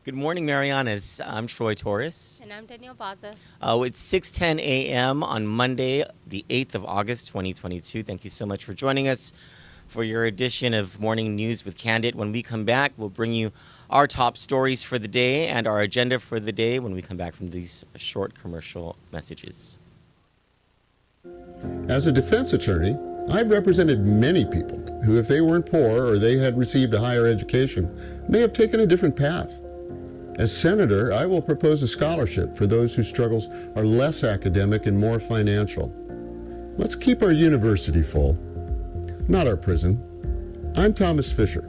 Good morning, Marianas. I'm Troy Torres. And I'm Danielle Baza. It's 6:10 a.m. on Monday, the 8th of August, 2022. Thank you so much for joining us for your edition of Morning News with Kandit. When we come back, we'll bring you our top stories for the day and our agenda for the day when we come back from these short commercial messages. As a defense attorney, I've represented many people who, if they weren't poor or they had received a higher education, may have taken a different path. As senator, I will propose a scholarship for those whose struggles are less academic and more financial. Let's keep our university full, not our prison. I'm Thomas Fisher.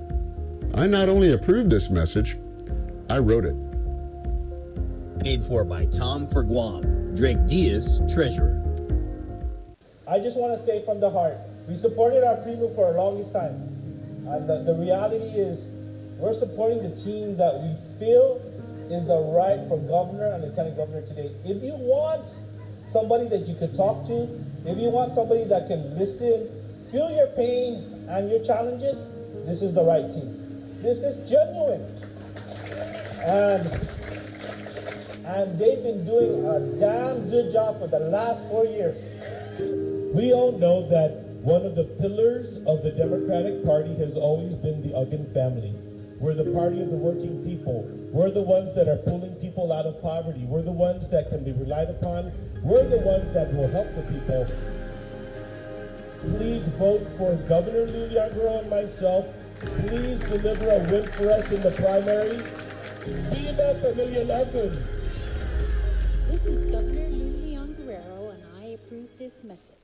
I not only approve this message, I wrote it. Paid for by Tom for Guam, Drake Diaz, Treasurer. I just want to say from the heart, we supported our pre-move for the longest time. And the reality is, we're supporting the team that we feel is the right for governor and lieutenant governor today. If you want somebody that you could talk to, if you want somebody that can listen, feel your pain and your challenges, this is the right team. This is genuine. And they've been doing a damn good job for the last 4 years. We all know that one of the pillars of the Democratic Party has always been the Uggan family. We're the party of the working people. We're the ones that are pulling people out of poverty. We're the ones that can be relied upon. We're the ones that will help the people. Please vote for Governor Louie Angaro and myself. Please deliver a win for us in the primary. Viva Familia Uggan! This is Governor Louie Angaro, and I approve this message.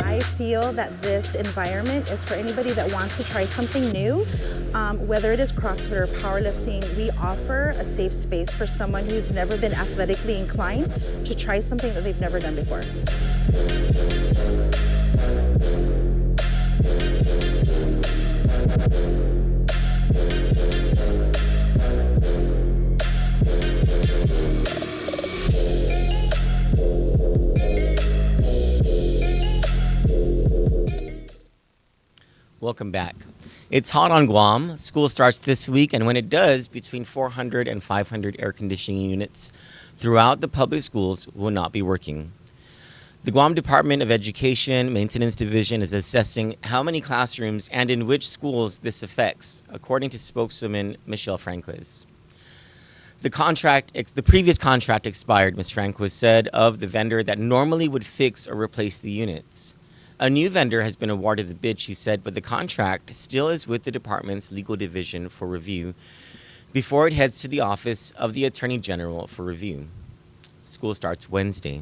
I feel that this environment is for anybody that wants to try something new, whether it is CrossFit or powerlifting. We offer a safe space for someone who's never been athletically inclined to try something that they've never done before. Welcome back. It's hot on Guam. School starts this week, and when it does, between 400 and 500 air conditioning units throughout the public schools will not be working. The Guam Department of Education Maintenance Division is assessing how many classrooms and in which schools this affects, according to spokeswoman Michelle Franquez. The previous contract expired, Ms. Franquez said, of the vendor that normally would fix or replace the units. A new vendor has been awarded the bid, she said, but the contract still is with the department's legal division for review before it heads to the office of the Attorney General for review. School starts Wednesday.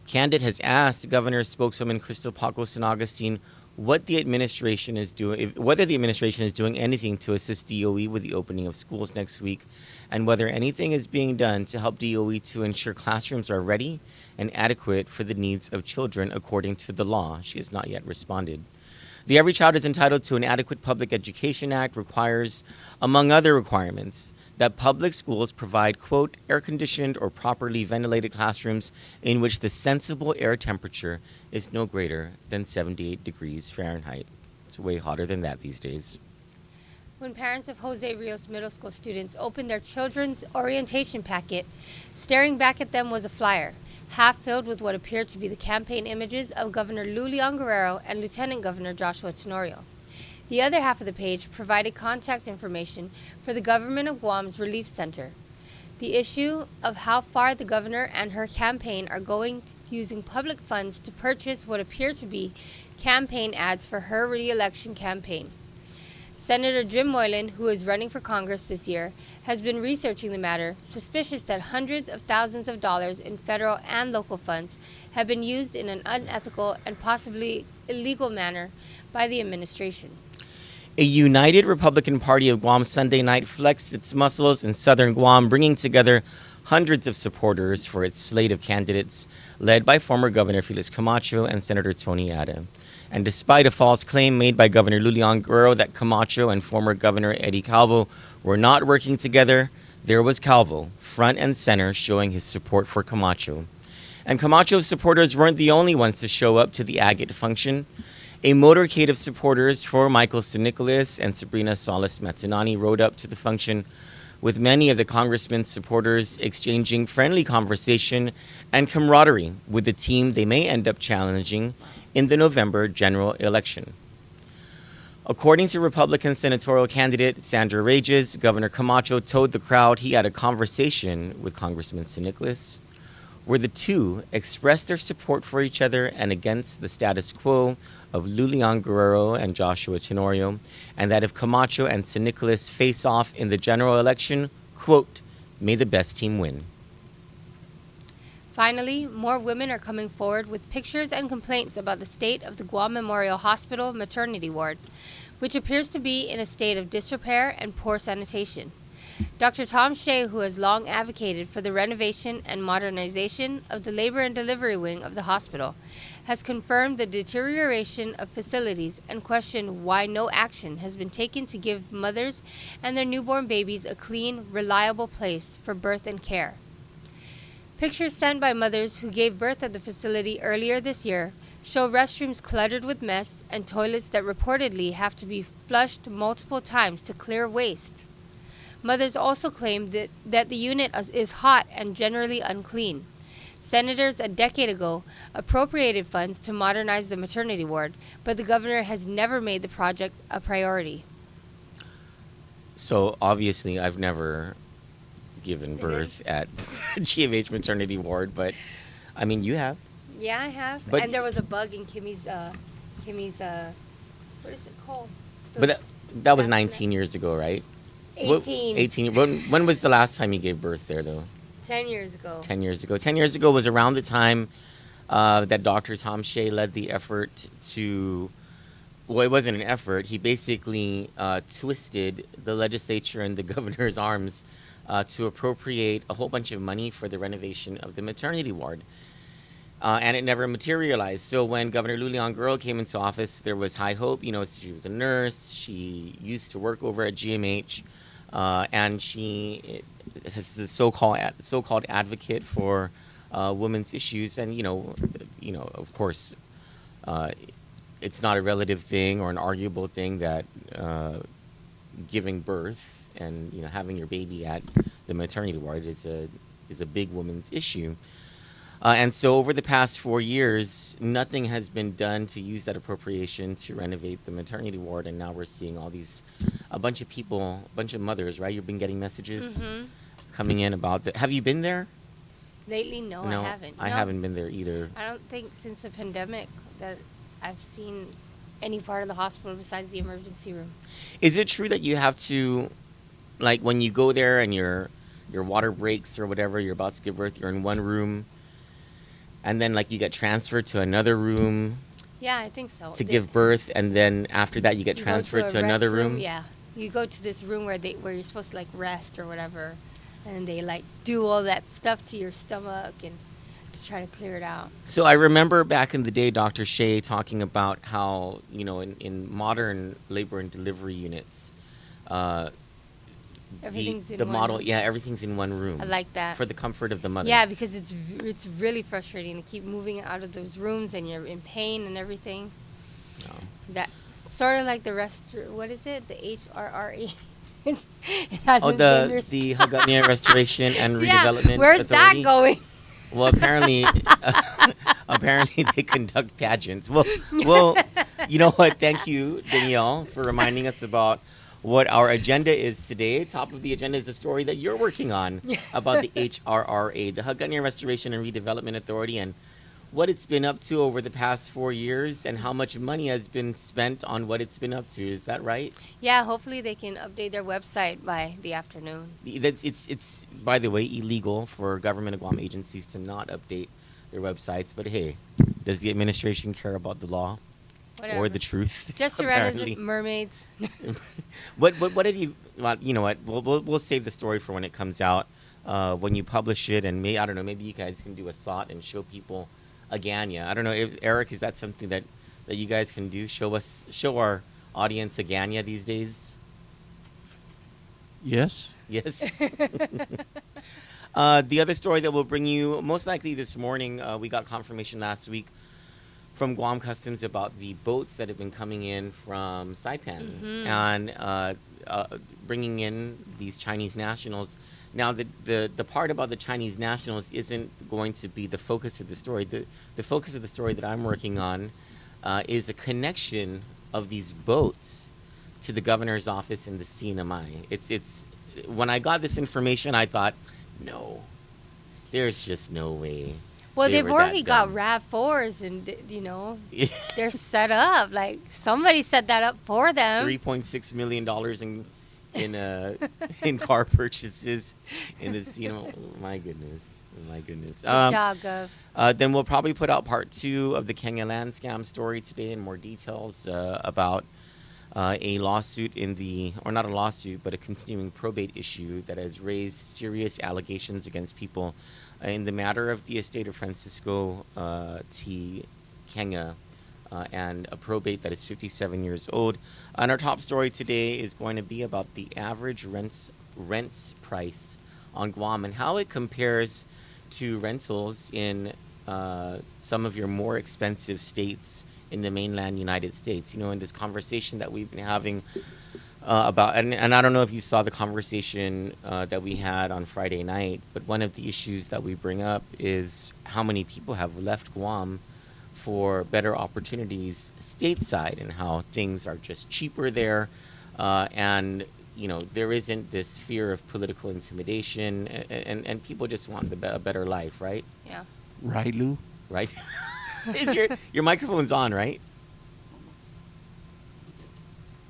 Kandit has asked Governor spokeswoman Crystal Paco San Agustin whether the administration is doing anything to assist DOE with the opening of schools next week, and whether anything is being done to help DOE to ensure classrooms are ready and adequate for the needs of children according to the law. She has not yet responded. The Every Child is Entitled to an Adequate Public Education Act requires, among other requirements, that public schools provide, quote, air-conditioned or properly ventilated classrooms in which the sensible air temperature is no greater than 78 degrees Fahrenheit. It's way hotter than that these days. When parents of Jose Rios middle school students opened their children's orientation packet, staring back at them was a flyer, half filled with what appeared to be the campaign images of Governor Louie Angaro and Lieutenant Governor Joshua Tenorio. The other half of the page provided contact information for the Government of Guam's Relief Center. The issue of how far the governor and her campaign are going using public funds to purchase what appear to be campaign ads for her re-election campaign. Senator Jim Moylan, who is running for Congress this year, has been researching the matter, suspicious that hundreds of thousands of dollars in federal and local funds have been used in an unethical and possibly illegal manner by the administration. A united Republican Party of Guam Sunday night flexed its muscles in southern Guam, bringing together hundreds of supporters for its slate of candidates, led by former Governor Felix Camacho and Senator Tony Ada. And despite a false claim made by Governor Lulian Guerrero that Camacho and former Governor Eddie Calvo were not working together, there was Calvo, front and center, showing his support for Camacho. And Camacho's supporters weren't the only ones to show up to the agate function. A motorcade of supporters for Michael San Nicolas and Sabrina Solis Matinani rode up to the function, with many of the congressman's supporters exchanging friendly conversation and camaraderie with the team they may end up challenging in the November general election. According to Republican senatorial candidate Sandra Rages, Governor Camacho told the crowd he had a conversation with Congressman San Nicolas, where the two expressed their support for each other and against the status quo of Lulian Guerrero and Joshua Tenorio, and that if Camacho and San Nicolas face off in the general election, quote, may the best team win. Finally, more women are coming forward with pictures and complaints about the state of the Guam Memorial Hospital maternity ward, which appears to be in a state of disrepair and poor sanitation. Dr. Tom Shea, who has long advocated for the renovation and modernization of the labor and delivery wing of the hospital, has confirmed the deterioration of facilities and questioned why no action has been taken to give mothers and their newborn babies a clean, reliable place for birth and care. Pictures sent by mothers who gave birth at the facility earlier this year show restrooms cluttered with mess and toilets that reportedly have to be flushed multiple times to clear waste. Mothers also claim that the unit is hot and generally unclean. Senators a decade ago appropriated funds to modernize the maternity ward, but the governor has never made the project a priority. So obviously I've never given birth at GMH maternity ward, but I mean you have. Yeah, I have. But and there was a bug in Kimmy's what is it called? But that was 19 years ago, right? 18. 18. When was the last time you gave birth there, though? 10 years ago. 10 years ago. 10 years ago was around the time that Dr. Tom Shea led the effort to, well, it wasn't an effort. He basically twisted the legislature and the governor's arms to appropriate a whole bunch of money for the renovation of the maternity ward. And it never materialized. So when Governor Lulian Guerrero came into office, there was high hope. You know, she was a nurse. She used to work over at GMH. And she is a so-called advocate for women's issues. And, you know, of course, it's not a relative thing or an arguable thing that giving birth and, you know, having your baby at the maternity ward is a big woman's issue. And so over the past 4 years, nothing has been done to use that appropriation to renovate the maternity ward. And now we're seeing a bunch of people, a bunch of mothers, right? You've been getting messages coming in about that. Have you been there? Lately, no, I haven't. I haven't been there either. I don't think since the pandemic that I've seen any part of the hospital besides the emergency room. Is it true that you have to, like when you go there and your water breaks or whatever, you're about to give birth, you're in one room, and then like you get transferred to another room? Yeah, I think so. To give birth, and then after that you get transferred to another room? Yeah, you go to this room where you're supposed to like rest or whatever, and they like do all that stuff to your stomach and to try to clear it out. So I remember back in the day Dr. Shea talking about how, you know, in modern labor and delivery units, everything's in the one model, room. yeah, everything's in one room. I like that. For the comfort of the mother. Yeah, because it's really frustrating to keep moving out of those rooms and you're in pain and everything. No. That sort of like the what is it? The HRRE. The Hagåtña Restoration and Redevelopment Yeah, where's Authority? that going? Well, apparently they conduct pageants. Well, you know what? Thank you, Danielle, for reminding us about what our agenda is today. Top of the agenda is a story that you're working on about the HRRA, the Hagåtña Restoration and Redevelopment Authority, and what it's been up to over the past 4 years and how much money has been spent on what it's been up to. Is that right? Yeah, hopefully they can update their website by the afternoon. It's by the way, illegal for government of Guam agencies to not update their websites. But hey, does the administration care about the law? Whatever. or the truth. Just Serena's apparently. mermaids. What have you? Well, you know what? We'll save the story for when it comes out. When you publish it, and I don't know. Maybe you guys can do a thought and show people Agania. I don't know, Eric. Is that something that you guys can do? Show our audience Agania these days. Yes. Yes. The other story that we'll bring you most likely this morning, we got confirmation last week from Guam Customs about the boats that have been coming in from Saipan and bringing in these Chinese nationals. Now, the part about the Chinese nationals isn't going to be the focus of the story. The focus of the story that I'm working on is a connection of these boats to the governor's office in the CNMI. It's when I got this information, I thought, no, there's just no way. Well, they they've were already that got dumb. RAV4s, and they're set up. Like somebody set that up for them. $3.6 million in car purchases in the CNMI. Oh, my goodness. Good job, Gov. Then we'll probably put out part 2 of the Kenya land scam story today and more details about a lawsuit or not a lawsuit, but a continuing probate issue that has raised serious allegations against people in the matter of the estate of Francisco T. Kenya and a probate that is 57 years old. And our top story today is going to be about the average rents price on Guam and how it compares to rentals in some of your more expensive states in the mainland United States. You know, in this conversation that we've been having about, and I don't know if you saw the conversation that we had on Friday night, but one of the issues that we bring up is how many people have left Guam for better opportunities stateside and how things are just cheaper there. And, you know, there isn't this fear of political intimidation and people just want a better life, right? Yeah. Right, Lou? Right? Your microphone's on, right?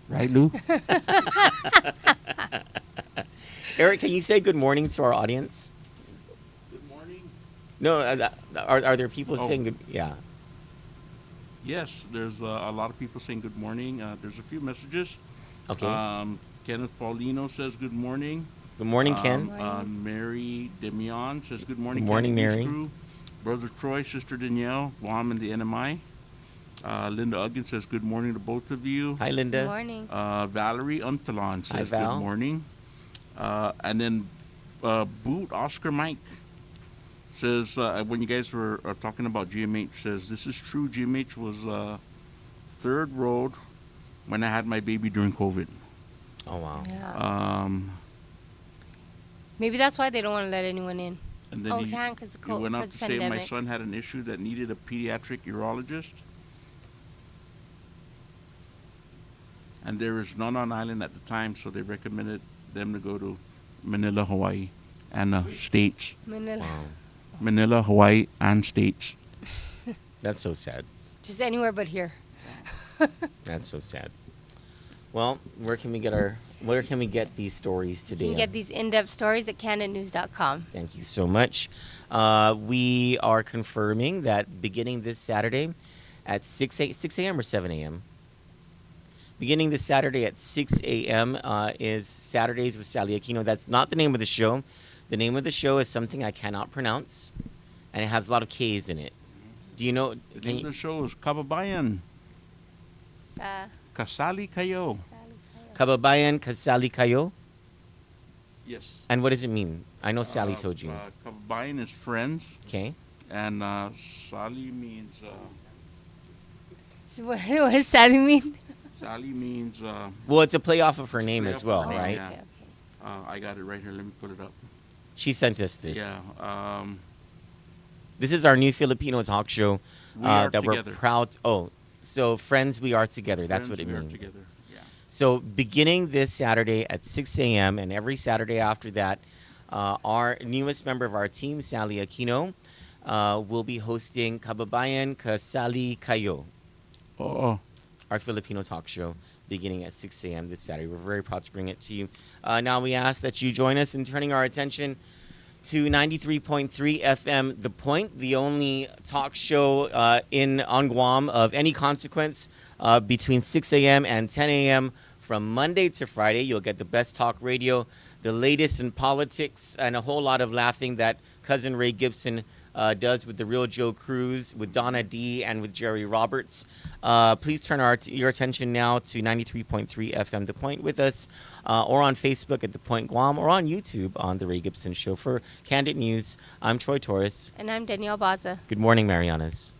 Right, Lou? Eric, can you say good morning to our audience? Good morning. No, are there people Oh. saying good? Yeah. Yes, there's a lot of people saying good morning. There's a few messages. Okay. Kenneth Paulino says good morning. Good morning, Ken. Mary Demion says good morning. Good morning, Ken, Mary. Crew. Brother Troy, Sister Danielle, Guam and the NMI. Linda Uggin says good morning to both of you. Hi, Linda. Good morning. Valerie Untalon says Val. good morning. And then Boot Oscar Mike says, when you guys were talking about GMH, says, this is true. GMH was third road when I had my baby during COVID. Oh, wow. Yeah. Maybe that's why they don't want to let anyone in. And then Oh, he, can because the he went out to say my pandemic. son had an issue that needed a pediatric urologist. And there is none on island at the time, so they recommended them to go to Manila, Hawaii, and States. Manila. Wow. Manila, Hawaii, and States. That's so sad. Just anywhere but here. That's so sad. Well, where can we get these stories today? You can get these in-depth stories at CandidNews.com. Thank you so much. We are confirming that beginning this Saturday at 6 a.m. or 7 a.m. Beginning this Saturday at 6 a.m. Is Saturdays with Sally Aquino. That's not the name of the show. The name of the show is something I cannot pronounce, and it has a lot of K's in it. Do you know? The name of the show is Kababayan. Kasali Kayo. Kababayan Kasali Kayo? Yes. And what does it mean? I know Sally told you. Kababayan is friends, Okay. and Sali means So what does Sally mean? Sally means. Well, it's a play off of her name play as off well, her name, right? yeah. Okay. I got it right here. Let me pull it up. She sent us this. Yeah. This is our new Filipino talk show We are that together. we're proud. So friends, we are together. That's what it Friends, we means. are together. Yeah. So beginning this Saturday at 6 a.m. and every Saturday after that, our newest member of our team, Sally Aquino, will be hosting Kababayan Kasali Kayo, Oh. our Filipino talk show, beginning at 6 a.m. this Saturday. We're very proud to bring it to you. Now we ask that you join us in turning our attention to 93.3 FM The Point, the only talk show on Guam of any consequence between 6 a.m. and 10 a.m. from Monday to Friday. You'll get the best talk radio, the latest in politics, and a whole lot of laughing that Cousin Ray Gibson does with the Real Joe Cruz, with Donna D, and with Jerry Roberts. Please turn your attention now to 93.3 FM The Point with us, or on Facebook at The Point Guam, or on YouTube on The Ray Gibson Show. For Kandit News, I'm Troy Torres. And I'm Danielle Baza. Good morning, Marianas.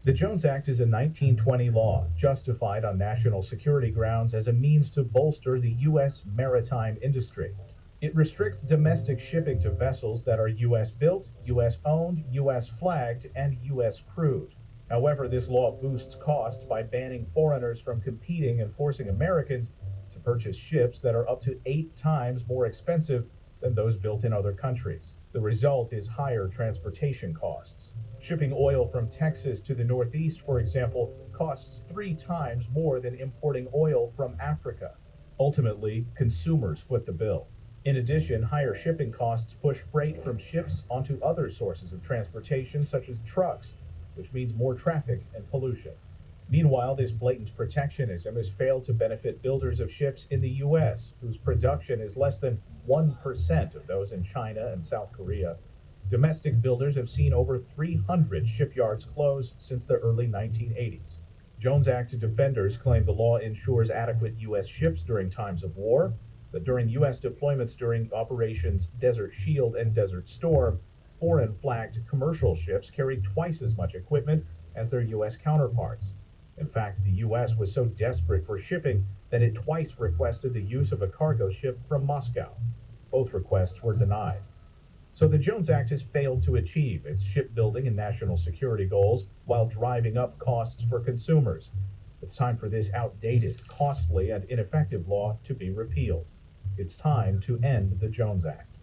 The Jones Act is a 1920 law justified on national security grounds as a means to bolster the U.S. maritime industry. It restricts domestic shipping to vessels that are U.S. built, U.S. owned, U.S. flagged, and U.S. crewed. However, this law boosts cost by banning foreigners from competing and forcing Americans to purchase ships that are up to 8 times more expensive than those built in other countries. The result is higher transportation costs. Shipping oil from Texas to the Northeast, for example, costs 3 times more than importing oil from Africa. Ultimately, consumers foot the bill. In addition, higher shipping costs push freight from ships onto other sources of transportation, such as trucks, which means more traffic and pollution. Meanwhile, this blatant protectionism has failed to benefit builders of ships in the U.S., whose production is less than 1% of those in China and South Korea. Domestic builders have seen over 300 shipyards close since the early 1980s. Jones Act defenders claim the law ensures adequate U.S. ships during times of war, but during U.S. deployments during Operations Desert Shield and Desert Storm, foreign flagged commercial ships carried twice as much equipment as their U.S. counterparts. In fact, the U.S. was so desperate for shipping that it twice requested the use of a cargo ship from Moscow. Both requests were denied. So the Jones Act has failed to achieve its shipbuilding and national security goals while driving up costs for consumers. It's time for this outdated, costly, and ineffective law to be repealed. It's time to end the Jones Act.